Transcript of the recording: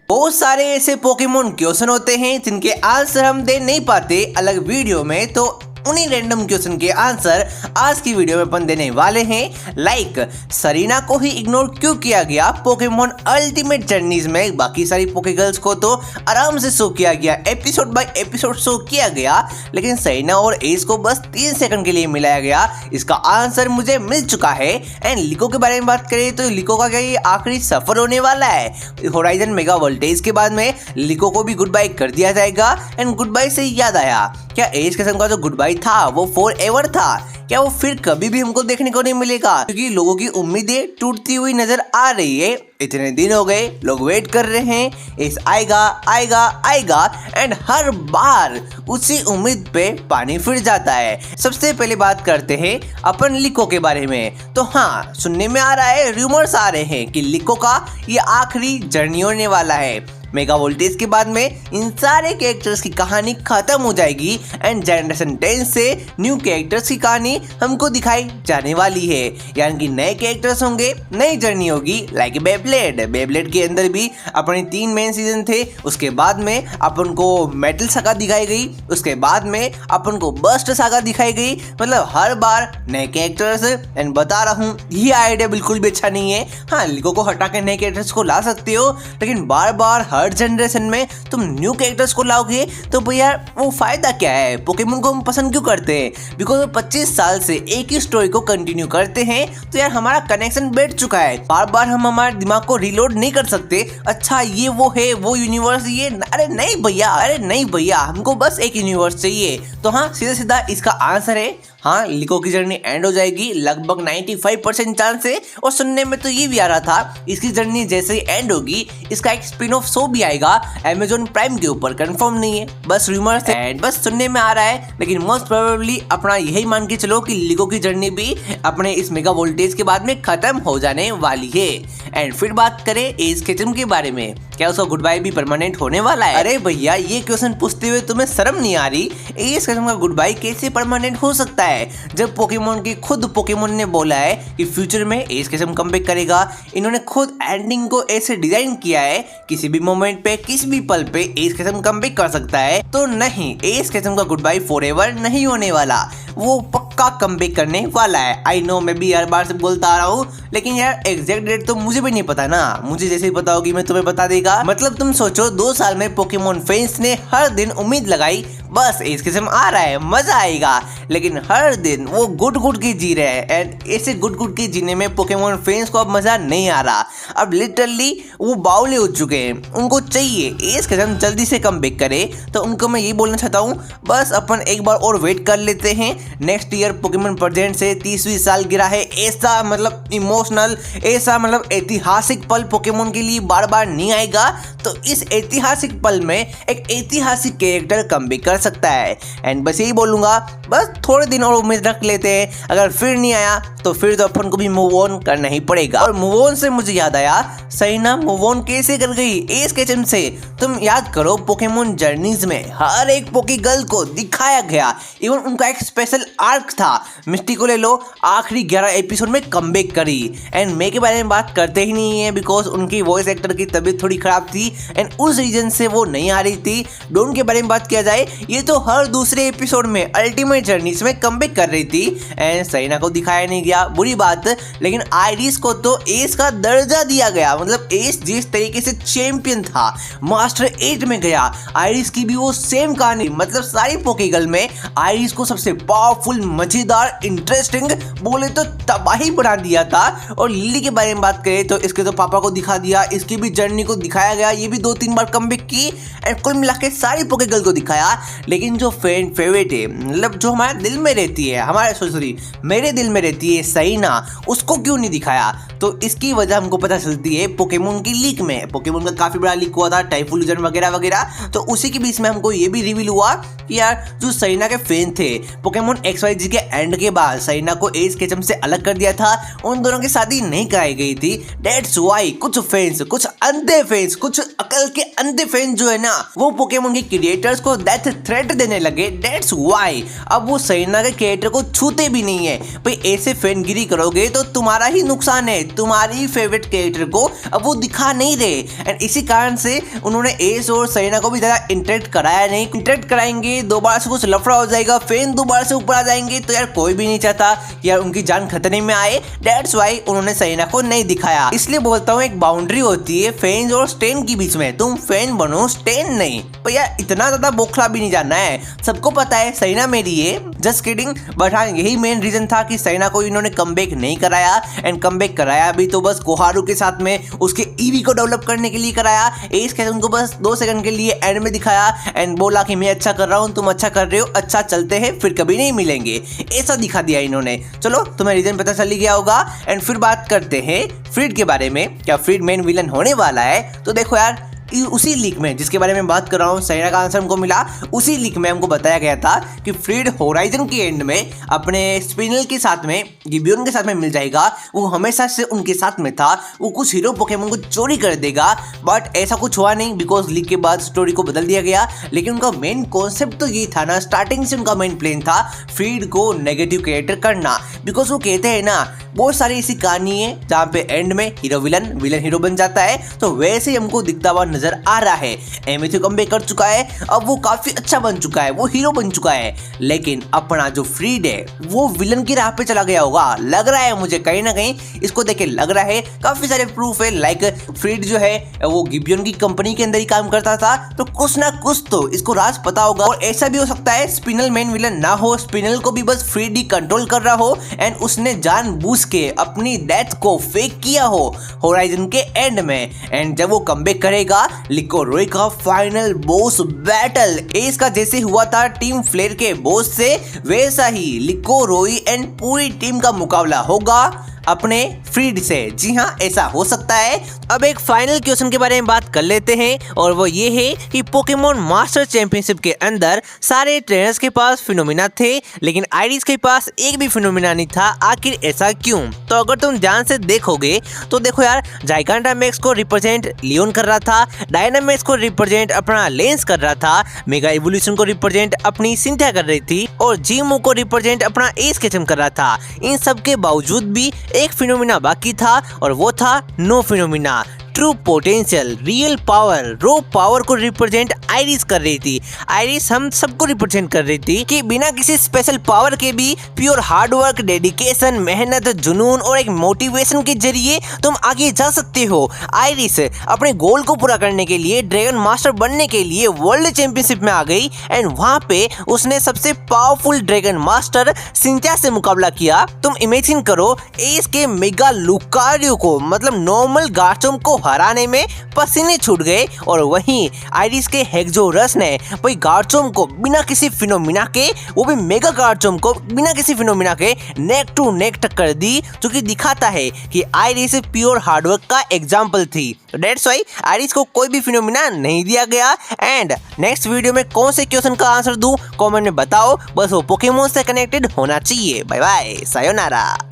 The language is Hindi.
बहुत सारे ऐसे पोकेमोन क्वेश्चन होते हैं जिनके आंसर हम दे नहीं पाते अलग वीडियो में, तो उन्हीं रैंडम क्वेश्चन के आंसर आज की वीडियो में अपन देने वाले हैं। लाइक सरीना को ही इग्नोर क्यों किया गया पोकेमोन अल्टीमेट जर्नीज में, बाकी सारी पोकेगर्ल्स को तो आराम से शो किया गया, एपिसोड बाय एपिसोड शो किया गया, लेकिन सरीना और एस को बस 3 सेकंड के लिए मिलाया गया। इसका आंसर मुझे मिल चुका है। एंड लिको के बारे में बात करें तो लिको का क्या ये आखिरी सफर होने वाला है। होराइजन मेगा वोल्टेज के बाद में लिको को भी गुड बाय कर दिया जाएगा। एंड गुड बाय से याद आया, क्या एज किस्म का जो गुड बाय था वो फॉरएवर था? क्या वो फिर कभी भी हमको देखने को नहीं मिलेगा? क्योंकि लोगों की उम्मीदें टूटती हुई नजर आ रही है। इतने दिन हो गए, लोग वेट कर रहे हैं, इस आएगा आएगा आएगा, एंड हर बार उसी उम्मीद पे पानी फिर जाता है। सबसे पहले बात करते हैं अपन लिको के बारे में। तो हाँ, सुनने में आ रहा है, रूमर्स आ रहे हैं कि लिको का ये आखिरी जर्नी होने वाला है। मेगा वोल्टेज के बाद में इन सारे कैरेक्टर्स की कहानी खत्म हो जाएगी एंड जनरेशन 10 से न्यू कैरेक्टर्स की कहानी हमको दिखाई जाने वाली है। यानी कि नए कैरेक्टर्स होंगे, नई जर्नी होगी। लाइक बेब्लेड के अंदर भी अपने 3 मेन सीजन थे। उसके बाद में अपन को मेटल सागा दिखाई गई, उसके बाद में अपन को बस्ट सागा दिखाई गई। मतलब हर बार नए कैरेक्टर्स। एंड बता रहा हूँ, ये आइडिया बिल्कुल भी अच्छा नहीं है। हाँ, लिको को हटा के नए कैरेक्टर्स को ला सकते हो, लेकिन बार बार हर जनरेशन में तुम न्यू कैरेक्टर्स को लाओगे तो भैया वो फायदा क्या है? पोकेमोन को हम पसंद क्यों करते हैं? बिकॉज 25 साल से एक ही स्टोरी को कंटिन्यू करते हैं, तो यार हमारा कनेक्शन बैठ चुका है। बार बार हम हमारे दिमाग को रिलोड नहीं कर सकते। अच्छा ये वो है, वो यूनिवर्स ये, अरे नहीं भैया, हमको बस एक यूनिवर्स चाहिए। तो हाँ, सीधा सीधा इसका आंसर है हाँ, लिको की जर्नी एंड हो जाएगी, लगभग 95% चांस है। और सुनने में तो ये भी आ रहा था, इसकी जर्नी जैसे ही एंड होगी इसका एक स्पिन ऑफ शो भी आएगा अमेजोन प्राइम के ऊपर। कंफर्म नहीं है, बस रूमर्स है, बस सुनने में आ रहा है। लेकिन मोस्ट प्रोबेबली अपना यही मान के चलो कि लिको की जर्नी भी अपने इस मेगा वोल्टेज के बाद में खत्म हो जाने वाली है। एंड फिर बात करें एज केचम के बारे में, क्या उसका गुड बाय भी परमानेंट होने वाला है? अरे भैया, ये क्वेश्चन पूछते हुए तुम्हें शर्म नहीं आ रही? एज केचम का गुड बाय कैसे परमानेंट हो सकता है जब पोकेमोन की खुद पोकेमोन ने बोला है कि फ्यूचर में एज केचम कमबैक करेगा। इन्होंने खुद एंडिंग को ऐसे डिजाइन किया है, किसी भी मोमेंट पे, किसी भी पल पे एज केचम कमबैक कर सकता है। तो नहीं, एज केचम का गुड बाय फॉरएवर नहीं होने वाला, वो पक्का कमबैक करने वाला है। आई नो, मैं भी हर बार से बोलता आ रहा हूँ, लेकिन यार एग्जैक्ट डेट तो मुझे भी नहीं पता ना। मुझे जैसे ही पता होगी मैं तुम्हें बता देगा। मतलब तुम सोचो, 2 साल में पोकेमोन फैंस ने हर दिन उम्मीद लगाई बस एज केचम आ रहा है, मजा आएगा, लेकिन हर दिन वो गुट के जी रहे हैं। एंड ऐसे गुट के जीने में पोकेमोन फैंस को अब मजा नहीं आ रहा। अब लिटरली वो बावले हो चुके हैं, उनको चाहिए एज केचम जल्दी से कमबैक करे। तो उनको मैं ये बोलना चाहता हूँ, बस अपन एक बार और वेट कर लेते हैं। नेक्स्ट ईयर पोकेमोन प्रेजेंट से 30वीं साल गिरा है। ऐसा मतलब इमोशनल, ऐसा मतलब ऐतिहासिक पल पोकेमोन के लिए बार बार नहीं आएगा। तो इस ऐतिहासिक पल में एक ऐतिहासिक कैरेक्टर कमबैक कर सकता है। एंड बस यही बोलूंगा, बस थोड़े दिन और उम्मीद रख लेते हैं। अगर फिर नहीं आया तो फिर तो अपन को भी मूव ऑन करना ही पड़ेगा। और मूव ऑन से मुझे याद आया, सरीना मूव ऑन कैसे कर गई एज केचम से? तुम याद करो, पोकेमोन जर्नीज में हर एक पोकेगर्ल को दिखाया गया, इवन उनका एक स्पेशल आर्क था। मिस्टी को ले लो, आखिरी 11 एपिसोड में कमबैक करी। एंड मे के बारे में बात करते ही नहीं है, बिकॉज उनकी वॉइस एक्टर की तबीयत थोड़ी खराब थी एंड उस रीजन से वो नहीं आ रही थी। डोन के बारे में बात किया जाए, ये तो हर दूसरे एपिसोड में अल्टीमेट जर्नीज में कमबैक कर रही थी। एंड सरीना को दिखाया नहीं गया, बुरी बात, लेकिन आइरिस को तो एस का दर्जा दिया गया। मतलब एस जिस तरीके से चैंपियन था, मास्टर 8 में गया, आइरिस की भी वो सेम कहानी। मतलब सारी पोकेगर्ल में आइरिस को सबसे पावरफुल, मजेदार, इंटरेस्टिंग, बोले तो तबाही बना दिया था। और लिली के बारे में बात करें तो इसके तो पापा को दिखा दिया, इसकी भी जर्नी को दिखाया गया, ये भी 2-3 बार कमबैक की। एंड कुल मिला के सारी पोकेगर्ल को दिखाया। लेकिन जो फैन फेवरेट है, मतलब जो हमारे दिल में रहती है, मेरे दिल में रहती है सरीना, उसको क्यों नहीं दिखाया? तो इसकी वजह हमको पता चलती है पोकेमोन की लीक में। पोकेमोन का काफी बड़ा लीक हुआ था, टाइफूलिजन वगैरह वगैरह। तो उसी के बीच में हमको ये भी रिवील हुआ कि यार जो सरीना के फैन थे, पोकेमोन XYZ के एंड के बाद सरीना को एज केचम से अलग कर दिया था, उन दोनों की शादी नहीं कराई गई थी। दैट्स व्हाई कुछ फैंस, कुछ अंधे फैंस फैंस, कुछ अकल के अंधे फैंस जो है ना, वो पोकेमोन के क्रिएटर्स को डेथ थ्रेट देने लगे। दैट्स व्हाई अब वो सरीना के क्रिएटर को छूते भी नहीं है। भाई ऐसे फैनगिरी करोगे तो तुम्हारा ही नुकसान है, तुम्हारी फेवरेट क्रिएटर को अब वो दिखा नहीं रहे। एंड इसी कारण से उन्होंने एस और सरीना को भी ज़्यादा इंटरेक्ट कराया नहीं। इंटरेक्ट कराएंगे दोबारा से कुछ लफड़ा हो जाएगा, फैन दोबारा से ऊपर आ जाएंगे, तो यार कोई भी नहीं चाहता यार उनकी जान खतरे में आए। दैट्स व्हाई उन्होंने सरीना को नहीं दिखाया। इसलिए बोलता हूँ एक बाउंड्री होती है फैंस और स्टेन के बीच में, तुम फैन बनो स्टेन नहीं। पर यार इतना ज्यादा बोखला भी नहीं जानना है, सबको पता है सरीना मेरी है। Just kidding. बट हाँ यही मेन रीजन था कि सरीना को इन्होंने कमबैक नहीं कराया। एंड कमबैक कराया भी तो बस कोहारू के साथ में उसके ईवी को डेवलप करने के लिए कराया। एस के उनको बस 2 सेकंड के लिए एंड में दिखाया एंड बोला कि मैं अच्छा कर रहा हूँ, तुम अच्छा कर रहे हो, अच्छा चलते हैं, फिर कभी नहीं मिलेंगे, ऐसा दिखा दिया इन्होंने। चलो तुम्हें रीजन पता चल ही गया होगा। एंड फिर बात करते हैं फ्रीड के बारे में। क्या फ्रीड मेन विलन होने वाला है? तो देखो यार उसी लीक में जिसके बारे में बात कर रहा हूँ, सरीना का आंसर हमको मिला, उसी लीक में हमको बताया गया था कि फ्रीड होराइजन के एंड में अपने स्पिनल के साथ में, गिबियन के साथ में मिल जाएगा। वो हमेशा से उनके साथ में था, वो कुछ हीरो पोकेमोन को चोरी कर देगा। बट ऐसा कुछ हुआ नहीं बिकॉज लीक के बाद स्टोरी को बदल दिया गया। लेकिन उनका मेन कॉन्सेप्ट तो ये था ना, स्टार्टिंग से उनका मेन प्लान था फ्रीड को नेगेटिव कैरेक्टर करना। बिकॉज वो कहते हैं ना बहुत सारी ऐसी कहानी है जहाँ पे एंड में हीरो विलन, विलन हीरो बन जाता है, तो वैसे ही हमको दिखता हुआ नजर आ रहा है। एमिथो कमबैक कर चुका है, अब वो काफी अच्छा बन चुका है, वो हीरो बन चुका है। लेकिन अपना जो फ्रीड है वो विलन की राह पे चला गया होगा, लग रहा है मुझे कहीं ना कहीं, इसको देख के लग रहा है। काफी सारे प्रूफ है, लाइक फ्रीड जो है वो गिबियन की कंपनी के अंदर ही काम करता था, तो कुछ ना कुछ तो इसको राज पता होगा। और ऐसा भी हो सकता है स्पिनल मेन विलन ना हो, स्पिनल को भी बस फ्रीड ही कंट्रोल कर रहा हो एंड उसने जानबूझ के अपनी डेथ को फेक किया हो होराइजन के एंड में। एंड जब वो कमबैक करेगा, लिकोरोई का फाइनल बॉस बैटल एस का जैसे हुआ था टीम फ्लेयर के बॉस से, वैसा ही लिकोरोई एंड पूरी टीम का मुकाबला होगा अपने फ्रीड से। जी हाँ ऐसा हो सकता है। अब एक फाइनल क्वेश्चन के बारे में बात कर लेते हैं और वो ये है कि पोकेमोन मास्टर चैंपियनशिप के अंदर सारे ट्रेनर्स के पास फिनोमिना थे लेकिन आइरिस के पास एक भी फिनोमिना नहीं था। आखिर ऐसा क्यों? तो अगर तुम ध्यान से देखोगे तो देखो यार, जाइगांटामैक्स को रिप्रेजेंट लियोन कर रहा था, डायनामैक्स को रिप्रेजेंट अपना लेंस कर रहा था, मेगा इवोल्यूशन को रिप्रेजेंट अपनी सिंथिया कर रही थी और जीमो को रिप्रेजेंट अपना एस केचम कर रहा था। इन सब के बावजूद भी एक फिनोमिना बाकी था और वो था no phenomena. True potential, real power, raw power को रिप्रेजेंट आइरिस कर रही थी। आइरिस हम सबको रिप्रेजेंट कर रही थी कि बिना किसी स्पेशल पावर के भी प्योर हार्डवर्क, डेडिकेशन, मेहनत, जुनून और एक मोटिवेशन के जरिए तुम आगे जा सकते हो। आइरिस अपने गोल को पूरा करने के लिए, ड्रैगन मास्टर बनने के लिए वर्ल्ड चैंपियनशिप में आ गई एंड वहां पे उसने सबसे पावरफुल ड्रैगन मास्टर सिंथिया से मुकाबला किया। तुम इमेजिन करो, एस के मेगा लुकारियो को, मतलब नॉर्मल गार्चोम को हराने में पसीने छूट गए और वहीं आइरिस के हेक्सोरस ने वही गार्चोम को बिना किसी फिनोमिना के, वो भी मेगा गार्चोम को बिना किसी फिनोमिना के नेक टू नेक टक्कर दी, जो कि दिखाता है कि आइरिस प्योर हार्डवर्क का एग्जाम्पल थी। दैट्स व्हाई आइरिस को कोई भी फिनोमिना नहीं दिया गया। एंड नेक्स्ट वीडियो में कौन से क्वेश्चन का आंसर दूं कमेंट में बताओ, बस वो पोकेमोन से कनेक्टेड होना चाहिए। Bye bye, sayonara.